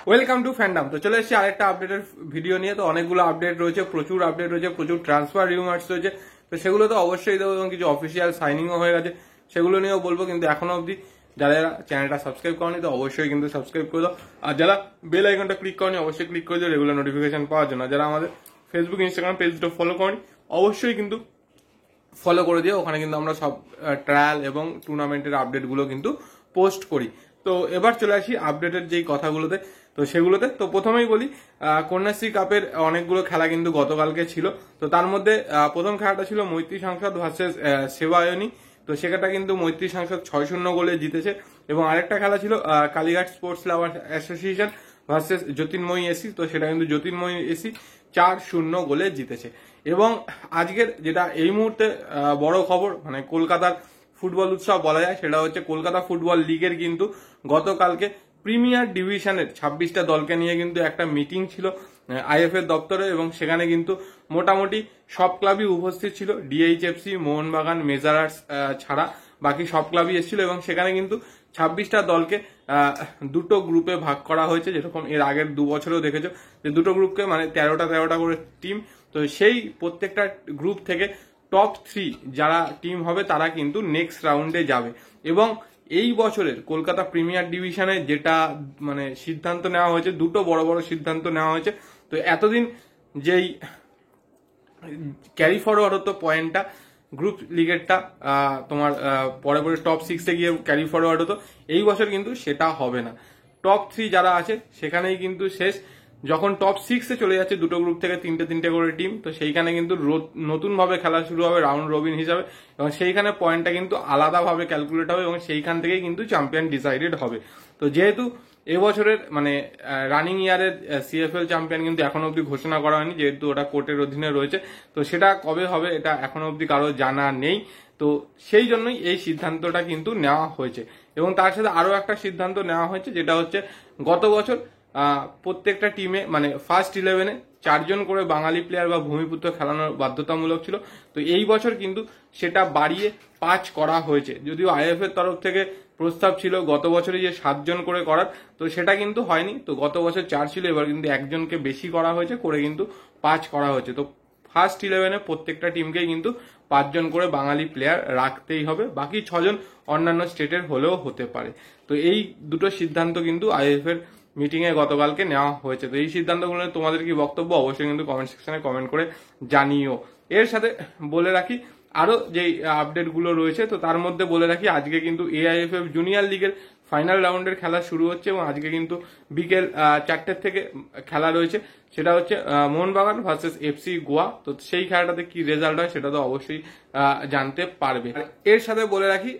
Welcome to fandom. তো চলে এসেছি আরেকটা আপডেটের ভিডিও নিয়ে। তো অনেকগুলো আপডেট রয়েছে, প্রচুর আপডেট রয়েছে, প্রচুর ট্রান্সফার রিউমার্স রয়েছে। তো সেগুলো তো অবশ্যই দেবো এবং কিছু অফিসিয়াল সাইনিংও হয়ে গেছে, সেগুলো নিয়েও বলবো। কিন্তু এখনো অবধি যারা চ্যানেলটা সাবস্ক্রাইব করনি তো অবশ্যই কিন্তু সাবস্ক্রাইব করে দাও, আর যারা বেল আইকনটা ক্লিক করনি অবশ্যই ক্লিক করে দাও রেগুলার নোটিফিকেশন পাওয়ার জন্য। যারা আমাদের ফেসবুক ইনস্টাগ্রাম পেজটা ফলো করনি অবশ্যই কিন্তু ফলো করে দিও, ওখানে কিন্তু আমরা সব ট্রায়াল এবং টুর্নামেন্টের আপডেটগুলো কিন্তু পোস্ট করি। তো এবার চলে আসি আপডেটের যেই কথাগুলোতে, তো সেগুলোতে। তো প্রথমেই বলি, কন্যাশ্রী কাপের অনেকগুলো খেলা কিন্তু গতকালকে ছিল। তো তার মধ্যে প্রথম খেলাটা ছিল মৈত্রী সাংসদ ভার্সেস সেবায়নী। তো সেটা কিন্তু মৈত্রী সাংসদ 6-0 গোলে জিতেছে। এবং আরেকটা খেলা ছিল Kalighat sports lover association versus Jyotirmoyee AC. তো সেটা কিন্তু জ্যোতির্ময়ী এসি 4-0 গোলে জিতেছে। এবং আজকের যেটা এই মুহূর্তে বড় খবর, মানে কলকাতার ফুটবল উৎসব বলা যায়, সেটা হচ্ছে কলকাতা ফুটবল লিগের কিন্তু গতকালকে প্রিমিয়ার ডিভিশনের 26টা দলকে নিয়ে কিন্তু একটা মিটিং ছিল আইএফএর দপ্তরে। এবং সেখানে কিন্তু মোটামুটি সব ক্লাবই উপস্থিত ছিল, ডিএইচএফসি, মোহনবাগান, মেজারার্স ছাড়া বাকি সব ক্লাবই এসেছিল। এবং সেখানে কিন্তু 26টা দলকে দুটো গ্রুপে ভাগ করা হয়েছে, যেরকম এর আগের 2 বছরেও দেখেছো যে দুটো গ্রুপকে মানে 13টা করে টিম। তো সেই প্রত্যেকটা গ্রুপ থেকে টপ 3 যারা টিম হবে তারা কিন্তু নেক্সট রাউন্ডে যাবে। এবং এই বছরের কলকাতা প্রিমিয়ার ডিভিশনে যেটা মানে সিদ্ধান্ত নেওয়া হয়েছে, দুটো বড় বড় সিদ্ধান্ত নেওয়া হয়েছে। তো এতদিন যেই ক্যারি ফরওয়ার্ড হতো পয়েন্টটা গ্রুপ লিগেরটা, তোমার পরে টপ 6-এ গিয়ে ক্যারি ফরওয়ার্ড হতো, এই বছর কিন্তু সেটা হবে না। টপ 3 যারা আছে সেখানেই কিন্তু শেষ। যখন টপ 6-এ চলে যাচ্ছে দুটো গ্রুপ থেকে তিনটে করে টিম, তো সেইখানে কিন্তু নতুন ভাবে খেলা শুরু হবে রাউন্ড রবিন হিসাবে। এবং সেইখানে পয়েন্টটা কিন্তু আলাদাভাবে ক্যালকুলেট হবে এবং সেইখান থেকেই কিন্তু চ্যাম্পিয়ন ডিসাইডেড হবে। তো যেহেতু এবছরের মানে রানিং ইয়ারের সিএফএল চ্যাম্পিয়ন কিন্তু এখনো অব্দি ঘোষণা করা হয়নি, যেহেতু ওটা কোর্টের অধীনে রয়েছে। তো সেটা কবে হবে এটা এখনো অব্দি কারো জানা নেই। তো সেই জন্যই এই সিদ্ধান্তটা কিন্তু নেওয়া হয়েছে। এবং তার সাথে আরো একটা সিদ্ধান্ত নেওয়া হয়েছে, যেটা হচ্ছে গত বছর প্রত্যেকটা টিমে মানে ফার্স্ট 11-এ 4 জন করে বাঙালি প্লেয়ার বা ভূমিপুত্র খেলানোর বাধ্যতামূলক ছিল। তো এই বছর কিন্তু সেটা বাড়িয়ে 5 করা হয়েছে। যদিও আইএফ এর তরফ থেকে প্রস্তাব ছিল গত বছরে যে 7 জন করে করার, তো সেটা কিন্তু হয়নি। তো গত বছর 4 ছিল, এবার কিন্তু একজনকে বেশি করা হয়েছে, করে কিন্তু 5 করা হয়েছে। তো ফার্স্ট 11-এ প্রত্যেকটা টিমকেই কিন্তু 5 জন করে বাঙালি প্লেয়ার রাখতেই হবে, বাকি 6 জন অন্যান্য স্টেটের হলেও হতে পারে। তো এই দুটো সিদ্ধান্ত কিন্তু আইএফ এর মিটিং এ গতকালকে নেওয়া হয়েছে। তো এই সিদ্ধান্তগুলো নিয়ে তোমাদের কি বক্তব্য অবশ্যই কিন্তু কমেন্ট সেকশনে কমেন্ট করে জানিও। এর সাথে বলে রাখি আরো যে আপডেট গুলো রয়েছে, তো তার মধ্যে বলে রাখি আজকে কিন্তু এআইএফএফ জুনিয়র লিগের ফাইনাল রাউন্ডের খেলা শুরু হচ্ছে। এবং আজকে কিন্তু বিকেল 4টের থেকে খেলা রয়েছে, সেটা হচ্ছে মোহনবাগান ভার্সেস এফসি গোয়া। তো সেই খেলাটাতে কি রেজাল্ট হয় সেটা তো অবশ্যই জানতে পারবে। এর সাথে বলে রাখি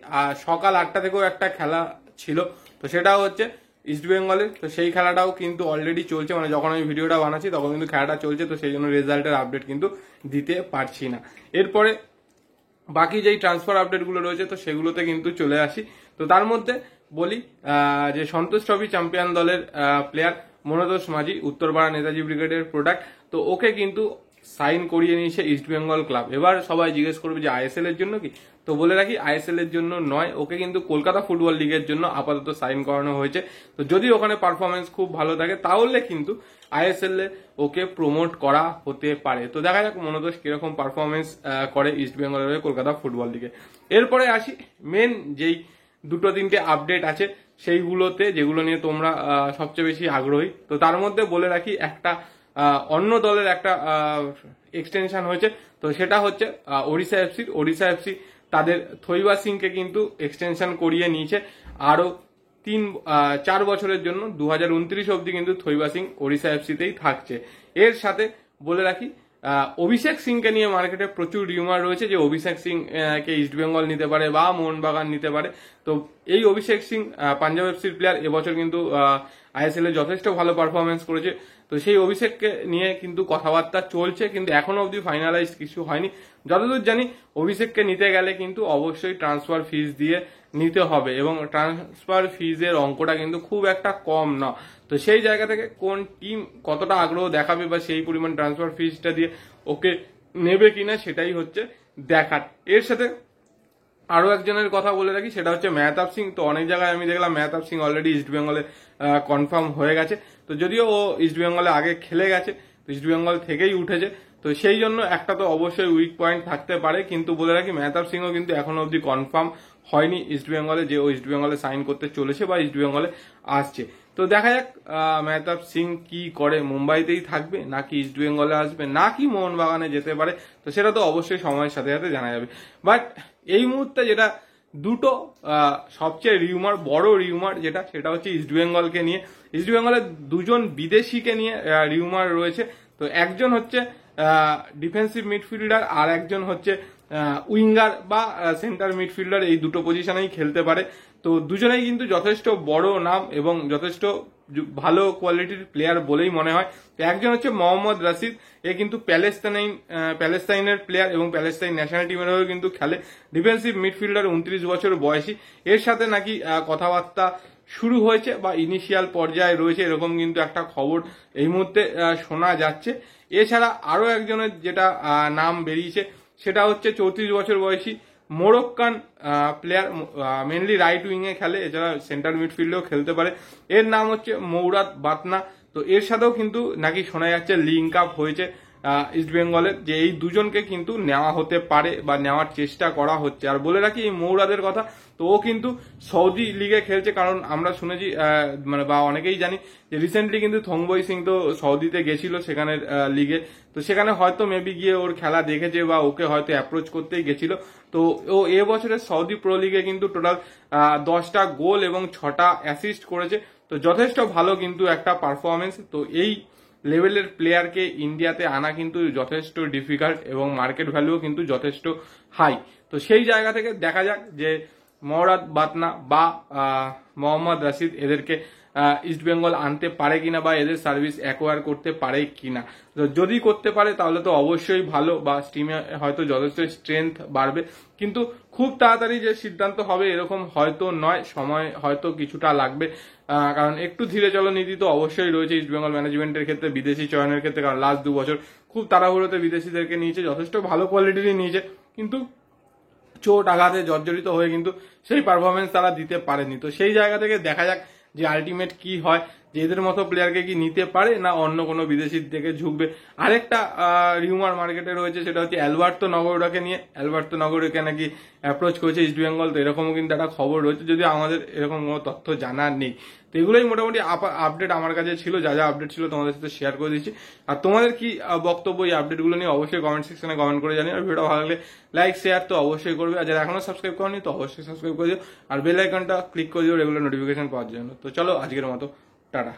সকাল 8টা থেকেও একটা খেলা ছিল, তো সেটা হচ্ছে ইস্ট বেঙ্গলের। তো সেই খেলাটাও কিন্তু অলরেডি চলছে, মানে যখন আমি ভিডিওটা বানাচ্ছি তখন কিন্তু খেলাটা চলছে। তো সেই জন্য রেজাল্টের আপডেট কিন্তু দিতে পারছি না। এরপরে বাকি যেই ট্রান্সফার আপডেটগুলো রয়েছে তো সেগুলোতে কিন্তু চলে আসি। তো তার মধ্যে বলি যে সন্তোষ ট্রফি চ্যাম্পিয়ন দলের প্লেয়ার মনোতোষ মাঝি, উত্তরপাড়া নেতাজি ব্রিগেডের প্রোডাক্ট, তো ওকে কিন্তু সাইন করিয়ে নিয়েছে ইস্ট বেঙ্গল ক্লাব। এবার সবাই জিজ্ঞেস করবে যে আইএসএল এর জন্য কি, তো বলে রাখি আইএসএল এর জন্য নয়, ওকে কিন্তু কলকাতা ফুটবল লিগের জন্য আপাতত সাইন করানো হয়েছে। তো যদি ওখানে পারফরমেন্স খুব ভালো থাকে তাহলে কিন্তু আইএসএল এ ওকে প্রমোট করা হতে পারে। তো দেখা যাক মনোতোষ কিরকম পারফরমেন্স করে ইস্ট বেঙ্গলের হয়ে কলকাতা ফুটবল লিগে। এরপরে আসি মেন যেই 2-3টে আপডেট আছে সেইগুলোতে, যেগুলো নিয়ে তোমরা সবচেয়ে বেশি আগ্রহী। তো তার মধ্যে বলে রাখি একটা অন্য দলের একটা এক্সটেনশন হয়েছে, তো সেটা হচ্ছে ওড়িশা এফসি তাদের থৈবা সিংকে কিন্তু এক্সটেনশন করিয়ে নিয়েছে আরো 4 বছরের জন্য। 2029 অব্দি কিন্তু থৈবা সিং ওড়িশা এফসিতেই থাকছে। এর সাথে বলে রাখি অভিষেক সিংকে নিয়ে মার্কেটে প্রচুর রিউমার রয়েছে যে অভিষেক সিং কে ইস্টবেঙ্গল নিতে পারে বা মোহনবাগান নিতে পারে। তো এই অভিষেক সিং পাঞ্জাব এফসির প্লেয়ার, এবছর কিন্তু আইএসএল এ যথেষ্ট ভালো পারফরমেন্স করেছে। তো সেই অভিষেককে নিয়ে কিন্তু কথাবার্তা চলছে, কিন্তু এখনো অব্দি ফাইনালাইজ কিছু হয়নি। যতদূর জানি অভিষেককে নিতে গেলে কিন্তু অবশ্যই ট্রান্সফার ফিস দিয়ে নিতে হবে, এবং ট্রান্সফার ফিজের অঙ্কটা কিন্তু খুব একটা কম না। তো সেই জায়গা থেকে কোন টিম কতটা আগ্রহ দেখাবে বা সেই পরিমাণ ট্রান্সফার ফিজটা দিয়ে ওকে নেবে কিনা সেটাই হচ্ছে দেখার। এর সাথে আরো একজনের কথা বলে রাখি, সেটা হচ্ছে মেহতাব সিং। তো অনেক জায়গায় আমি দেখলাম মেহতাব সিং অলরেডি ইস্ট বেঙ্গলে কনফার্ম হয়ে গেছে। তো যদিও ও ইস্ট বেঙ্গলে আগে খেলে গেছে, তো ইস্ট বেঙ্গল থেকেই উঠেছে, তো সেই জন্য একটা তো অবশ্যই উইক পয়েন্ট থাকতে পারে। কিন্তু বলে রাখি মেহতাব সিংও কিন্তু এখনো অব্দি কনফার্ম হয়নি ইস্ট বেঙ্গলে যে ও ইস্ট বেঙ্গলে সাইন করতে চলেছে বা ইস্ট বেঙ্গলে আসছে। তো দেখা যাক মেহতাব সিং কি করে, মুম্বাইতেই থাকবে নাকি ইস্ট বেঙ্গলে আসবে নাকি মোহনবাগানে যেতে পারে, তো সেটা তো অবশ্যই সময়ের সাথে সাথে জানা যাবে। বাট এই মুহূর্তে যেটা দুটো সবচেয়ে বড় রিউমার যেটা, সেটা হচ্ছে ইস্ট বেঙ্গলকে নিয়ে। ইস্ট বেঙ্গলের দুজন বিদেশিকে নিয়ে রিউমার রয়েছে। তো একজন হচ্ছে ডিফেন্সিভ মিডফিল্ডার আর একজন হচ্ছে উইঙ্গার বা সেন্টার মিডফিল্ডার, এই দুটো পজিশনেই খেলতে পারে। তো দুজনেই কিন্তু যথেষ্ট বড় নাম এবং যথেষ্ট ভালো কোয়ালিটির প্লেয়ার বলেই মনে হয়। তো একজন হচ্ছে মোহাম্মদ রাশিদ, এ কিন্তু প্যালেস্তাইনের প্লেয়ার এবং প্যালেস্তাইন ন্যাশনাল টিমের হয়েও কিন্তু খেলে। ডিফেন্সিভ মিডফিল্ডার, 29 বছর বয়সী। এর সাথে নাকি কথাবার্তা শুরু হয়েছে বা ইনিশিয়াল পর্যায়ে রয়েছে, এরকম কিন্তু একটা খবর এই মুহূর্তে শোনা যাচ্ছে। এছাড়া আরো একজনের যেটা নাম বেরিয়েছে সেটা হচ্ছে 34 বছর বয়সী Moroccan player, mainly right wing এ খেলে, এছাড়া সেন্টার মিডফিল্ডেও খেলতে পারে। এর নাম হচ্ছে মৌরাদ বাতনা। তো এর সাথেও কিন্তু নাকি শোনা যাচ্ছে লিঙ্ক আপ হয়েছে ইস্ট বেঙ্গলের, যে এই দুজনকে কিন্তু নেওয়া হতে পারে বা নেওয়ার চেষ্টা করা হচ্ছে। আর বলে রাখি এই মৌরাদের কথা, তো ও কিন্তু সৌদি লিগে খেলছে, কারণ আমরা শুনেছি মানে বা অনেকেই জানি যে রিসেন্টলি কিন্তু থংবই সিং তো সৌদিতে গেছিল সেখানের লিগে, তো সেখানে হয়তো মেবি গিয়ে ওর খেলা দেখেছে বা ওকে হয়তো অ্যাপ্রোচ করতেই গেছিল। তো ও এবছরের সৌদি প্রো লিগে কিন্তু টোটাল 10টা গোল এবং 6টা অ্যাসিস্ট করেছে। তো যথেষ্ট ভালো কিন্তু একটা পারফরমেন্স। তো এই লেভেলের প্লেয়ারকে ইন্ডিয়াতে আনা কিন্তু যথেষ্ট ডিফিকাল্ট এবং মার্কেট ভ্যালুও কিন্তু যথেষ্ট হাই। তো সেই জায়গা থেকে দেখা যাক যে মৌরাদ বাতনা বা মোহাম্মদ রাশিদ এদেরকে ইস্ট বেঙ্গল আনতে পারে কিনা বা এদের সার্ভিস অ্যাকোয়ার করতে পারে কিনা। তো যদি করতে পারে তাহলে তো অবশ্যই ভালো, বা টিমে হয়তো যথেষ্ট স্ট্রেংথ বাড়বে। কিন্তু খুব তাড়াতাড়ি যে সিদ্ধান্ত হবে এরকম হয়তো নয়, সময় হয়তো কিছুটা লাগবে, কারণ একটু ধীরে চলো নীতি তো অবশ্যই রয়েছে ইস্ট বেঙ্গল ম্যানেজমেন্টের ক্ষেত্রে, বিদেশি চয়নের ক্ষেত্রে। কারণ লাস্ট 2 বছর খুব তাড়াহুড়োতে বিদেশিদেরকে নিয়েছে, যথেষ্ট ভালো কোয়ালিটিরই নিয়েছে, কিন্তু চোট আঘাতে জর্জরিত হয়ে কিন্তু সেই পারফরমেন্স তারা দিতে পারেনি। তো সেই জায়গা থেকে দেখা যাক যে আলটিমেট কি হয়, যে এদের মতো প্লেয়ারকে কি নিতে পারে না অন্য কোনো বিদেশির দিকে ঝুঁকবে। আরেকটা রিউমার মার্কেটে রয়েছে, সেটা হচ্ছে অ্যালবার্তো নগরোটাকে নিয়ে। অ্যালবার্তো নগরোকে নাকি অ্যাপ্রোচ করেছে ইস্ট বেঙ্গল, তো এরকমও কিন্তু একটা খবর রয়েছে, যদিও আমাদের এরকম কোনো তথ্য জানার নেই। তো এগুলোই মোটামুটি আপডেট আমার কাছে ছিল, যা যা আপডেট ছিল তোমাদের সাথে শেয়ার করে দিচ্ছি। আর তোমাদের কি বক্তব্য এই আপডেটগুলো নিয়ে অবশ্যই কমেন্ট সেকশনে কমেন্ট করে জানিও। আর ভিডিও ভালো লাগলে লাইক শেয়ার তো অবশ্যই করবে, আর যারা এখনো সাবস্ক্রাইব করনি তো অবশ্যই সাবস্ক্রাইব করে দিও, আর বেল আইকনটা ক্লিক করে দিও রেগুলার নোটিফিকেশন পাওয়ার জন্য। তো চলো আজকের মতো টাটা।